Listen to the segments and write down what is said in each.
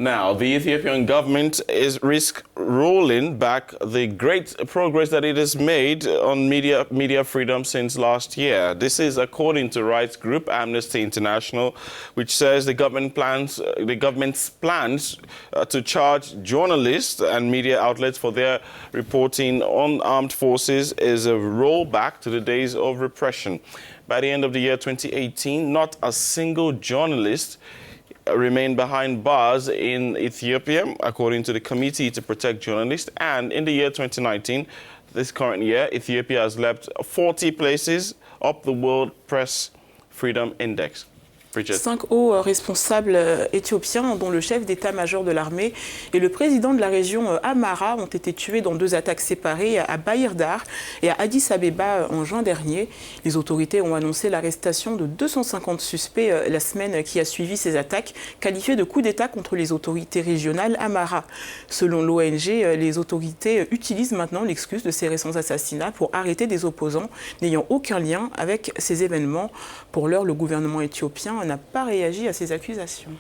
Now, the Ethiopian government is rolling back the great progress that it has made on media freedom since last year. This is according to rights group Amnesty International, which says the government's plans to charge journalists and media outlets for their reporting on armed forces is a rollback to the days of repression. By the end of the year 2018, not a single journalist remain behind bars in Ethiopia, according to the Committee to Protect Journalists. And in the year 2019, this current year, Ethiopia has leapt 40 places up the World Press Freedom Index. 5 hauts responsables éthiopiens, dont le chef d'état-major de l'armée et le président de la région Amhara, ont été tués dans 2 attaques séparées à Bahir Dar et à Addis Abeba en juin dernier. Les autorités ont annoncé l'arrestation de 250 suspects la semaine qui a suivi ces attaques, qualifiées de coup d'État contre les autorités régionales Amhara. Selon l'ONG, les autorités utilisent maintenant l'excuse de ces récents assassinats pour arrêter des opposants n'ayant aucun lien avec ces événements. Pour l'heure, le gouvernement éthiopien n'a pas réagi à ces accusations.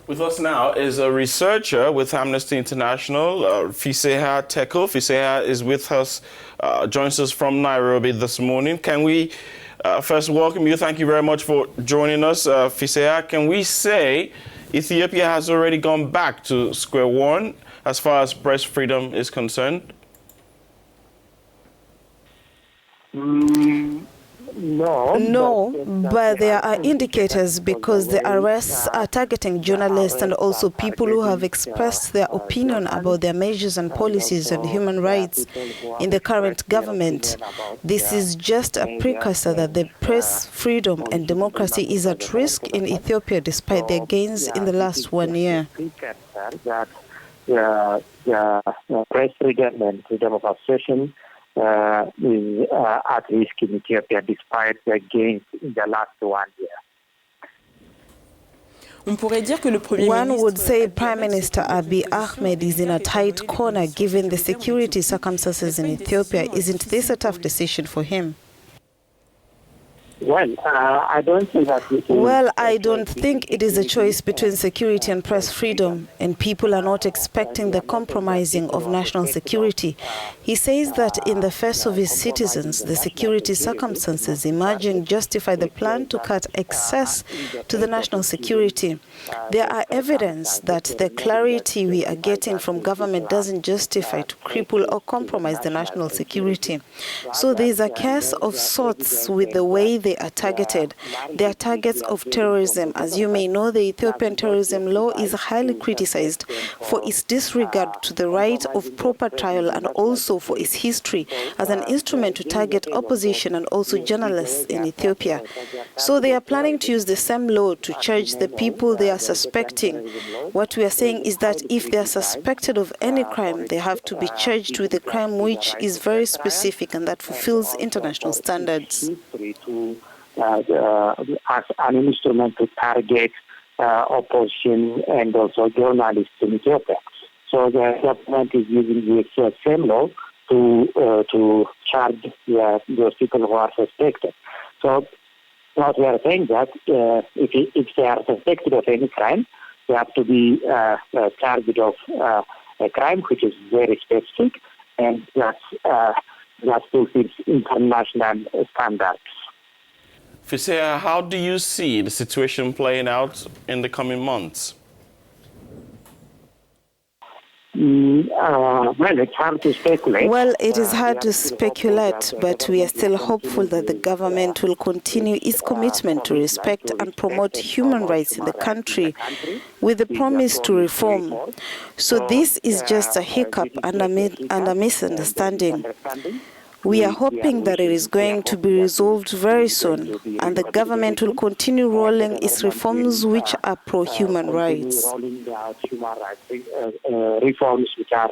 With us now is a researcher with Amnesty International, Fiseha Teko. Fiseha is with us, joins us from Nairobi this morning. Can we first welcome you? Thank you very much for joining us, Fiseha. Can we say Ethiopia has already gone back to square one as far as press freedom is concerned? No, but there are indicators because the arrests are targeting journalists and also people who have expressed their opinion about their measures and policies on human rights in the current government. This is just a precursor that the press freedom and democracy is at risk in Ethiopia despite their gains in the last 1 year. Press freedom and freedom of association is at risk in Ethiopia despite the gains in the last 1 year. One would say Prime Minister Abiy Ahmed is in a tight corner given the security circumstances in Ethiopia. Isn't this a tough decision for him? Well, I don't think that I don't think it is a choice between security and press freedom, and people are not expecting the compromising of national security. He says that in the face of his citizens, the security circumstances emerging justify the plan to cut access to the national security. There are evidence that the clarity we are getting from government doesn't justify to cripple or compromise the national security. So there is a case of sorts with the way they are targeted. They are targets of terrorism. As you may know, the Ethiopian terrorism law is highly criticized for its disregard to the right of proper trial and also for its history as an instrument to target opposition and also journalists in Ethiopia. So they are planning to use the same law to charge the people they are suspecting. What we are saying is that if they are suspected of any crime, they have to be charged with a crime which is very specific and that fulfills international standards. As an instrument to target opposition and also journalists in Ethiopia. So the government is using the same law to charge those people who are suspected. So what we are saying that if they are suspected of any crime, they have to be charged of a crime which is very specific and that fulfills international standards. Fiseha, how do you see the situation playing out in the coming months? It's hard to speculate. Well, it is hard to speculate, but we are still hopeful that the government will continue its commitment to respect and promote human rights in the country with the promise to reform. So this is just a hiccup and a misunderstanding. We are hoping that it is going to be resolved very soon, and the government will continue rolling its reforms which are pro-human rights. Reforms which are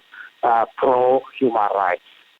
pro-human rights.